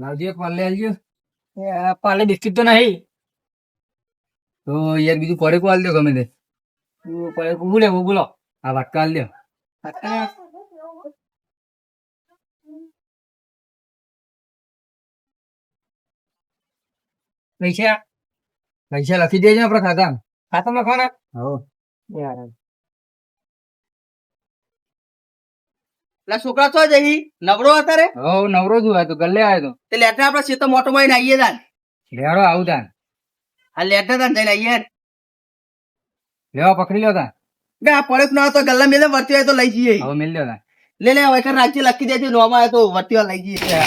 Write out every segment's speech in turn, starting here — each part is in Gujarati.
લાવજો એક પાલે આલજો. પાલે બિસ્કિટ તો નહીં તો યાર બીજું પડે કો આલ દો ગમે તે પડે બોલે બોલો આ વાટકા આલ દો. પૈસા પૈસા લખી દેજો આપડે ખાતામાં લખવાના. હો છોકરા તો જઈ નવરો અત્યારે હો નવરો જ હોય તો ગલ્લે આવ્યો તો તે લેટર આપડે સીતો મોટો માં આવીએ તાન લેડો આવું તાન આ લેટર તાન જઈને આવીએ લેવા પકડી લો તાન. બે આ પડે ના તો ગલ્લા મેલે વર્તી હોય તો લઈ જઈએ. હવે મિલ લો તાન. લે લે હવે રાજ્ય લખી દેજો નોમાં આવે તો વર્તી લઈ જઈએ.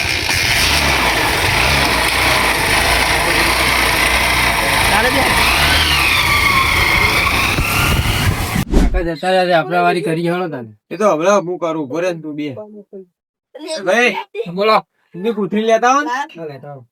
જતા રહ્યા આપડા વારી કરી હળો તાન. એ તો હવે હું કરું ઉભો રે ને તું બે ભાઈ બોલો તું કુથરી લેતા હો ને લેતા આવો.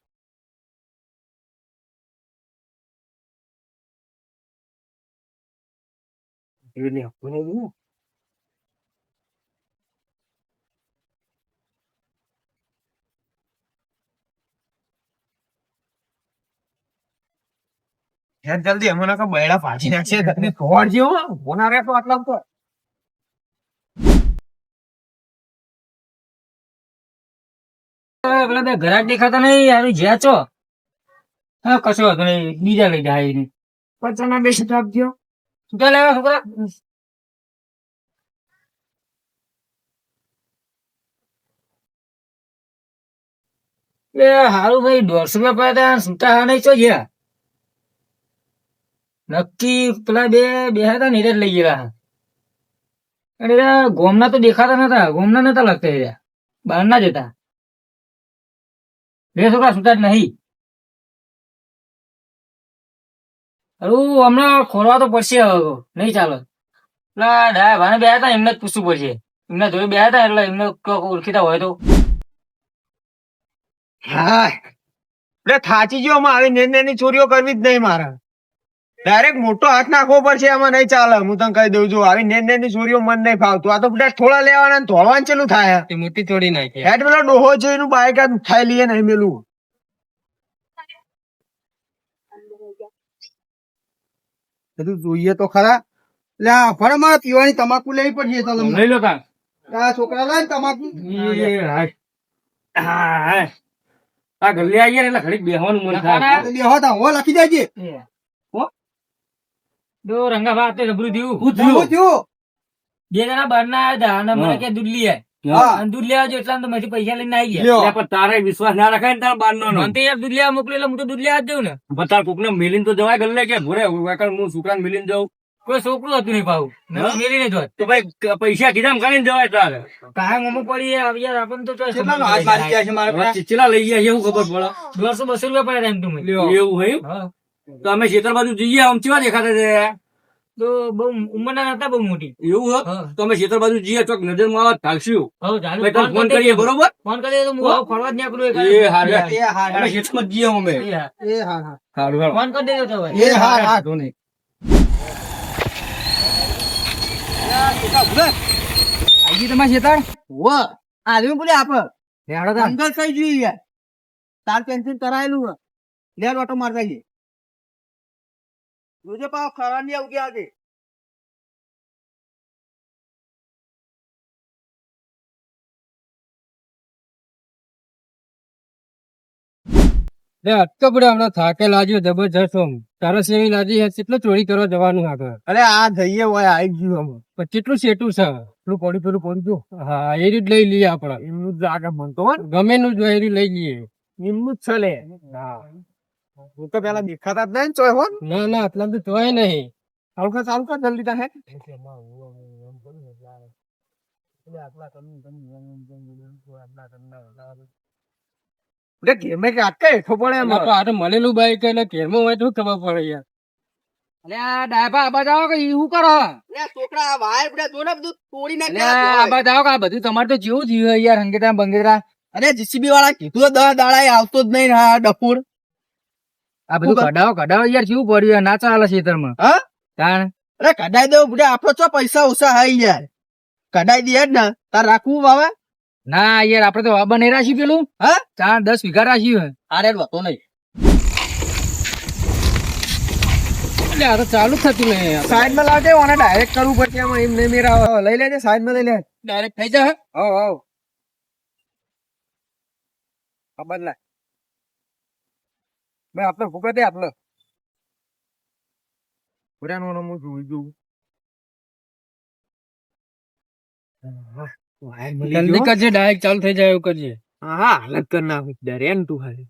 યાર જલ્દી હમણાં કા બૈડા પાછી નાખશે તને ખોડ જેવો કોના રે તો આટલા તો પેલા બે ઘરાક દેખાતા નહીં યાર જ્યાં છો. હા કશો હતો નહીં બીજા લઈ જાય ને પચાના બે શબ્દ આપજો. શું લેવા છોકરા એ હારું ભાઈ 150 રૂપિયા સુતા હા નહીં છો ગયા નક્કી પેલા બે હતા ને લઈ ગયેલા. અરે ગોમના તો દેખાતા નતા ગોમના નતા લાગતા એ બહાર ના જતા બે છોકરા સુતા જ નહીં. અરું હમણાં ખોલવા તો પડશે હવે નહીં ચાલો. પેલા ડાયા ભાને બે હતા એમને જ પૂછવું પડશે. એમના જોડે બે હતા એટલે એમને ઓળખીતા હોય તો. હા એટલે થાચી ગયો આમાં આવી નેન નેની ચોરીઓ કરવી જ નહીં મારે ડાયરેક્ટ મોટો હાથ નાખવો પડશે એમાં નહીં ચાલે. હું તને કહી દઉં છું આવી નેન નેની ચોરીઓ મન નહીં ફાવતું. આ તો બધા થોડા લેવાના ને ધોળવાનું ચેલું થાય મોટી તોડી નાખી હેડ પેલો ડોહો છે એનું બાઈક આ ઉઠાઈ લઈએ નહીં મેલું બધું જોઈએ તો ખરા. એટલે ફરે મારે પીવાની તમાકુ લેવી પડશે તો લઈ લો તાન. છોકરા લાય ને તમાકુ આ ગલ્લે આવીએ એટલે ઘડીક બેહવાનું મન થાય. બેહો તા હો લખી દેજે. દો રંગા તે જબરું થયું. હું થયું બે જણા બહાર ના આવ્યા હતા અને મને કે દૂધ લઈ આય. દૂધ લેવા જો એટલા તો મેથી પૈસા લઈને આવી ગયા. પણ તારે વિશ્વાસ ના રખાય ને તારા બાર નો મને તો યાર દૂધ લેવા મોકલી એટલે હું તો દૂધ લેવા જ જાઉં ને. પણ તાર કોક ને મિલીને તો જવાય ગલ્લે કે ભૂરે હું છોકરાને મિલીને જાઉં. કોઈ છોકરું હતું નહીં પાવું મેલીને જોત તો ભાઈ પૈસા કીધા કરીને જવાય તારે કાંઈ મમ્મી પડી યાર આપણને તો ચીલા લઈ ગયા એવું ખબર પડે. 100-200 રૂપિયા પડ્યા એમ તમે એવું હોય તો અમે ખેતર બાજુ જઈએ આમ કેવા દેખાતા છે તો બહુ ઉંમરના નતા બહુ મોટી એવું હોય તો અમે ખેતર બાજુ જઈએ ચોક નજર માં આવવા ઢાલશું ફોન કરીએ બરોબર. ફોન કરીએ તો હું ફરવા જ નીકળું અમે ખેતરમાં જઈએ અમે ફોન કરી દેજો તો ભાઈ. આજી તમારે ખેતર આદમી બોલે આપ લેડો તાન. અંગલ કઈ જોઈએ યાર તાર પેન્સિલ કરાયેલું લેર ઓટો મારતા જઈએ જોજે પાવ ખરા ની આવું કે આજે અટકો પડે હમણાં થાકે લાગ્યો જબરજસ્ત તારો સેવી લાગી કેટલો ચોરી કરવા જવાનું આગળ. અરે આ જઈએ હોય આવી ગયું અમે પણ કેટલું સેટું છે પેલું પડી ગયું હા એ રીત લઈ લઈએ આપડે એમનું જ આગળ મનતો ગમે નું જો એ રીત લઈ લઈએ. એમનું જ છે લે હું તો પેલા દેખાતા જ નહીં ચોય હો ના આટલા તો જોય નહીં. ચાલુ કર જલ્દી તા હે ઘેર કે અટકે હેઠો પડે એમ આ તો મળેલું બાઈક એટલે ઘેરમાં હોય તો ખબર પડે યાર. અલે આ ડાયપા આબા જાઓ કે શું કરો છોકરા વાય બધા જો ને બધું તોડી અલે નાખ્યા આબા જાઓ કે આ બધું તમારે તો જેવું થયું યાર હંગેતા બંગેરા. અરે જીસીબી વાળા કીધું તો 10 દાડા આવતો જ નહીં હા ડફુર આ બધું કઢાવો યાર કેવું પડ્યું ના ચાલે ખેતરમાં. હા તાણ અરે કઢાઈ દેવું બુડે આપડે ચો પૈસા ઓછા હાઈ યાર કઢાઈ દે જ ને તાર રાખવું બાબા ના યાર આપડે તો વાબા નહીં રાશી પેલું હા 4-10 વીઘા રાશી હોય આરે હતો નહીં એટલે આ તો ચાલુ જ થતું નહીં સાઈડ માં લાવજે ઓને ડાયરેક્ટ કરવું પડશે આમાં એમ નહીં મેરા લઈ લેજે સાઈડ માં લઈ લે ડાયરેક્ટ થઈ જાય હો હો આ બદલાય ભાઈ આપણે ફૂકે દે આપણે પુરાનો હું જોઈ જોઉં જલ્દી કરજે ડાયરેક્ટ ચાલુ થઈ જાય એવું કરજે હા હા હાલત કર નાખ ડરે ને તું ખાલી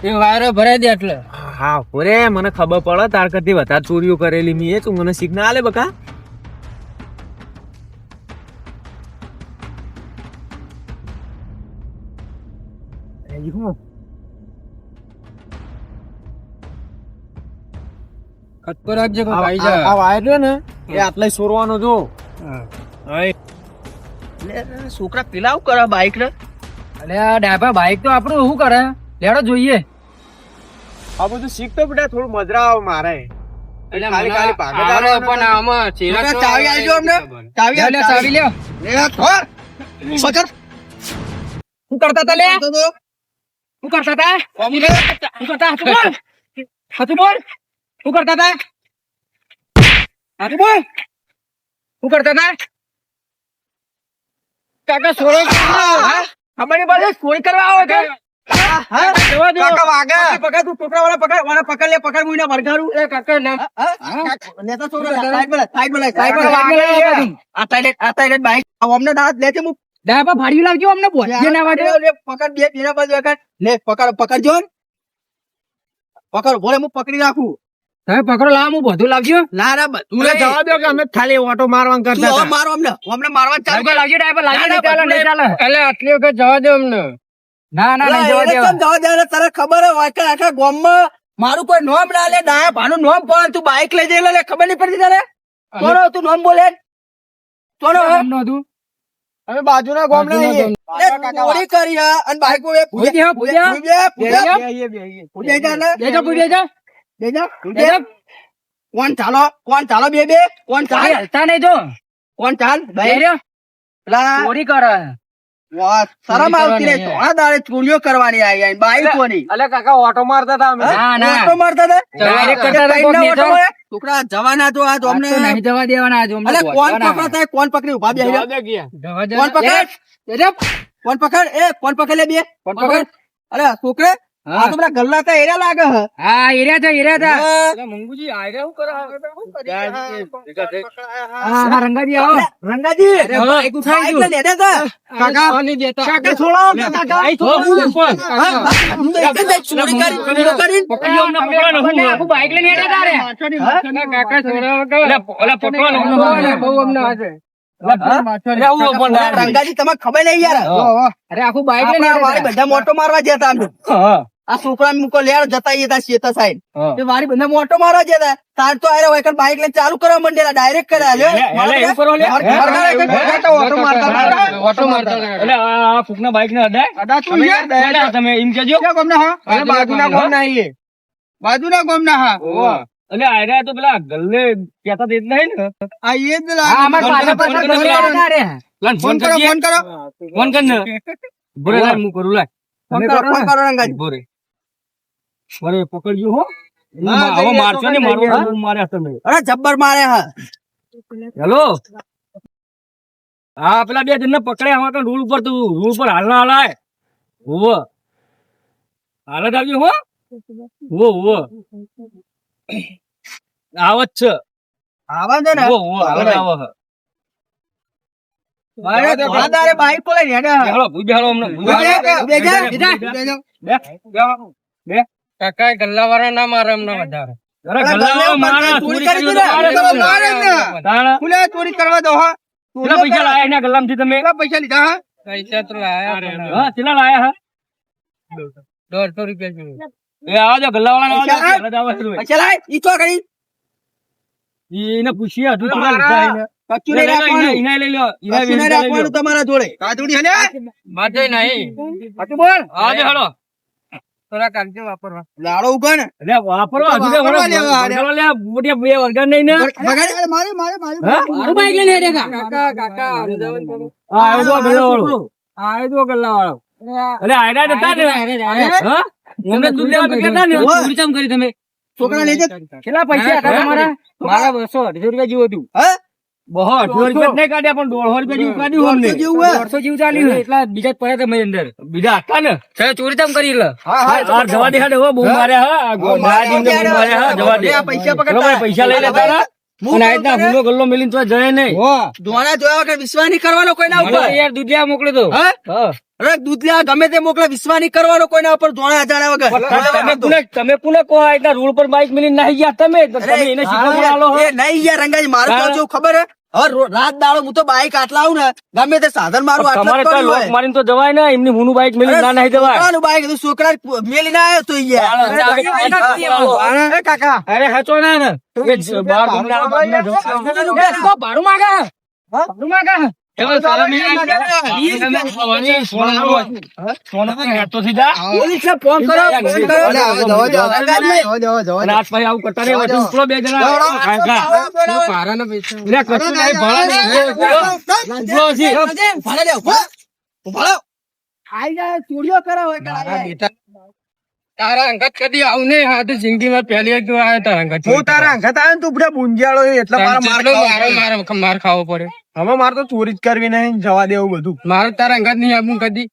એ વાયરો ભરાઈ દે એટલે હા ઓરે મને ખબર પડે તાર કરતી વધારે ચોરીઓ કરેલી મી તું મને સિગ્નલ આલે બકા ખટકો રાખજે કોઈ ખાઈ જાય આ વાયરો ને એ આટલે સોરવાનો જો છોકરા પેલા આવું કરે બાઈક ને અલે આ ડાબા બાઈક તો આપણું શું કરે લેડો જોઈએ આ બધું શીખતો બેટા થોડું મજરા આવે મારે ખાલી ખાલી ભાગે પણ આમાં છોકરા ચાવી આલજો અમને ચાવી આલ, ચાવી લ્યો લે થોર પકડ શું કરતા તા લે તો તો શું કરતા તા શું કરતા હાથું બોલ શું કરતા તા હાથું બોલ શું કરતા તા કાકા સોરો અમારી પાસે ચોરી કરવા આવે કે હા જવા દો કાકા વાગે પકડ તું છોકરા વાળા પકડ લે પકડ મુઈને વરગાડું એ કાકા નામ નેતા છોકરા સાઈડ માં સાઈડ માં લાગ. આ ટાઈલેટ બાઈક અમને દાંત લેતે મુ ડાબા ફાડી લાવજો અમને બોલ જે ના વાગે લે પકડ બે બેના બાજુ પકડ લે પકડજો ને. પકડ ભોલે હું પકડી રાખું તમે પકડો લાવ હું બધું લાવજો ના ના બધું તું જવા દો કે અમે ખાલી ઓટો મારવા કરતા હતા મારો અમને મારવા ચાલુ લાવજો લાવજો ડાબા લાવજો ના, નહીં ચાલે નહીં ચાલે એટલે આટલી વખત જવા દે અમને ના ના નહીં જવા દેવા જવા દે તને ખબર હોય કે આખા ગામમાં મારું કોઈ નોમ ના લે ડાયા ભાનું નોમ પણ તું બાઈક લઈ જઈ લે ખબર નહીં પડતી તને કોનો તું નોમ બોલે કોનો એમનું હતું અમે બાજુના ગામ ના બાજુના છીએ. ચોરી કરી હે અને બાઈકો એ પૂજા, પૂજા. દેજો પૂજે જા દેજો કોણ ચાલો બે કોણ ચાલ હલતા નહીં જો કોણ ચાલ ભાઈ બેર્યો. પેલા ચોરી કરે વાહ, શરમ આવતી રે ચોરા દાડે ચોરીઓ કરવાની આવી બાઈકોની અલે કાકા ઓટો મારતા હતા અમે ના ના ઓટો મારતા હતા Direct કરતા હતા કઈ કોક ના નેતો. ઓટો મારે? છોકરા જવાના તો આ તો અમને આજ તો નહીં જવા દેવાના આજ અમને અલે કોણ ગોતવાના. પકડતા હોય? કોણ પકડી ઉભા બે જવા દે ગયા જવા દે. કોણ પકડ દેજો. કોણ પકડ એ કોણ પકડ લે બે કોણ પકડ? અરે છોકરા હા. આ તો પેલા ગલ્લા હતા એરા લાગે હે હા એર્યા હતા હા. મંગુજી આયરા શું કરે હા, હા રંગાજી આવો રંગાજી અરે બાઈક ઉઠાઈ બાઈક લઈને હેડ્યા તા. કાકા નહીં દેતા કાકા છોડો કાકા ભાઈ છોડો કોણ હા, હું તો એક જ જાય ચોરી કરીને. પકડ્યો અમને પકડવાનો હું આખું બાઈક લઈને હેડ્યા તા રે કાકા છોડો ઓલા પકડવાનો બહુ અમને આજે રંગાજી તમને ખબર નહીં યાર અરે આખું બાઈક લઈને આપણા વાળી બધા મોટો મારવા જતા અમે આ છોકરા મૂકો લેર જતા હતા શેતા સાઈડ એ વાળી બધા મોટો મારવા જતા તાર તો આરે હોય બાઈક લઈને ચાલુ કરવા માંડેલા ડાયરેક્ટ કર્યા લે એવું કરો લે. ઓટો મારતા એટલે આ ફૂકના બાઈક ને અડાય તમે એમ કેજો બાજુના ગામ ના આવીએ બાજુના ગામના હા એટલે આયરા તો પેલા ગલ્લે કહેતા તે જ નહીં ને આ એ જ હા, અમાર પાછળ પાછળ ગલ્લે આવતા રે. ફોન કરો ફોન કરો ફોન કર ને બોરે લાય હું કરું લાય ફોન તમે કરો કરો ફોન ને. કરો રંગાજી બોરે બોરે પકડજો હો હા, આવો જઈએ, મારશો ને પકડીએ. મારવા માર્યા તમે અરે જબ્બર મારે હા હેલો હા પેલા બે જણને પકડ્યા હવે તો રૂલ ઉપર તું રૂલ ઉપર હાલના હાલાય હોવ હાલત આવ્યું હો હોવ આવત છે આવા દે ને હોવ આવત આવો હે. મારે તો દાદારે બાઈક પર લઈને હેડ્યા હાલો પૂજાલો અમને કાકા ગલ્લા વાળા ના મારે અમને વધારે અરે ગલ્લા મારે ચોરી કરી ખુલે ચોરી કરવા દો હા કેટલા પૈસા લાયા એના ગલ્લામાંથી તમે પૈસા લીધા હા પૈસા તો લાયા હા કેટલા લાયા હા 150 રૂપિયા એ આવો જો ગલ્લા વાળા પૈસા લાય ઈ તો કરી એને પૂછીએ હજુ કેટલા લીધા એને કચ્ચું નહીં રાખવાનું ઇના લઈ લો કચ્ચું નહીં રાખવાનું તમારા જોડે કાચુડી હલે માથે નહીં હાચું બોલ આજે હાલો થોડાક આગળ વાપરવા લાડો ઉગા ને એટલે વાપરવા હજુ કે વાપરવા લેવા હારે. વગર લે મોટી બે વગર નહીં ને બગાડી મારે મારે મારે હા? મારું બાઈક લઈને હેડે કા. આ આવ્યો ગલ્લાવાળો. અરે આયરા નતા ને હા એમને દૂધ લેવા તો કહેતા ને ઓય. ચોરી ચમ કરી તમે છોકરા લઈ જા. કેટલા પૈસા હતા તમારા મારા 200 રૂપિયા જેવું હતું હે? બહો 200 રૂપિયા નહીં કાઢ્યા પણ 150 રૂપિયા જેવું કાઢ્યું અમને દોઢસો જેવું હે? 150 જેવું ચાલ્યું એટલા બીજા જ પડ્યા તમે અંદર બીજા હતા ને સાહેબ ચોરી ચમ કરી લે હા, હા. આ જવા દે હાડે હો બહુ માર્યા હા આ ગોડાજીને બહુ માર્યા હા જવા દે આ પૈસા પકડતા. ચલો ભાઈ, પૈસા લઈ લેતા હતા હું અને આ રીતના કરે? ગુનો ગલ્લો મેલીને તો જાય નહીં ધોણા જોયા વગર વિશ્વાસ નહીં કરવાનો કોઈના મને તો ઉપર. યાર દુધિયા મોકલ્યો તો હે? હા અરે દૂધ લેવા ગમે તે મોકલે વિશ્વાસ નહીં કરવાનો કોઈના ઉપર ધોણા અજાણ્યા વગર. તમે પુને કહો આ રીતના રોડ પર બાઇક મેલીને નાહી ગયા તમે તો અરે, તમે એને શીખવા આલો હો એ નહીં યાર રંગાજી મારું હા. કેવું જેવું ખબર હે હવે રાત દાડો હું તો બાઈક આટલા આવું ને ગમે તે સાધન મારું આટલા તમારે જ તો પડ્યું લોક હોય. મારીને તો જવાય ને એમની હુનું બાઇક મેલીને ના નાહી જવાય છોકરાનું બાઈક હતું, છોકરા મેલીને આવ્યો તો યાર. એ કાકા અરે હચો ના ને એ બાર ગુંડા બારના જવા- ભાડું માંગા ભાડું માંગા એમાં સાલા મેં સોના હેઠો થી જા પોલીસને ફોન કરો, ફોન કરો. અલે, હવે જવા દો, અને આજ પછી આવું કરતા નહીં હોય. ઉપરો બે જણા લે, કશું નહીં, ભાડા નહીં. ઉપરો છે. ભાડે લે, ઉભા. ઉભા રહો. આઈ જાય, ચોરીઓ કરે હોય કે આઈ જાય. તારા અંગત કદી આવું નહીં હા તો જિંદગીમાં પહેલી વાર તું આવ્યો તારા અંગત હું તારા અંગત આવ્યો ને તું બધા બુંજાળો છે, એટલે મારા માર ખાવો પડે. માર ખાવો પડે હવે મારે તો ચોરી જ કરવી નહીં, જવા દેવું બધું. મારે તારા અંગત નહીં આવું કદી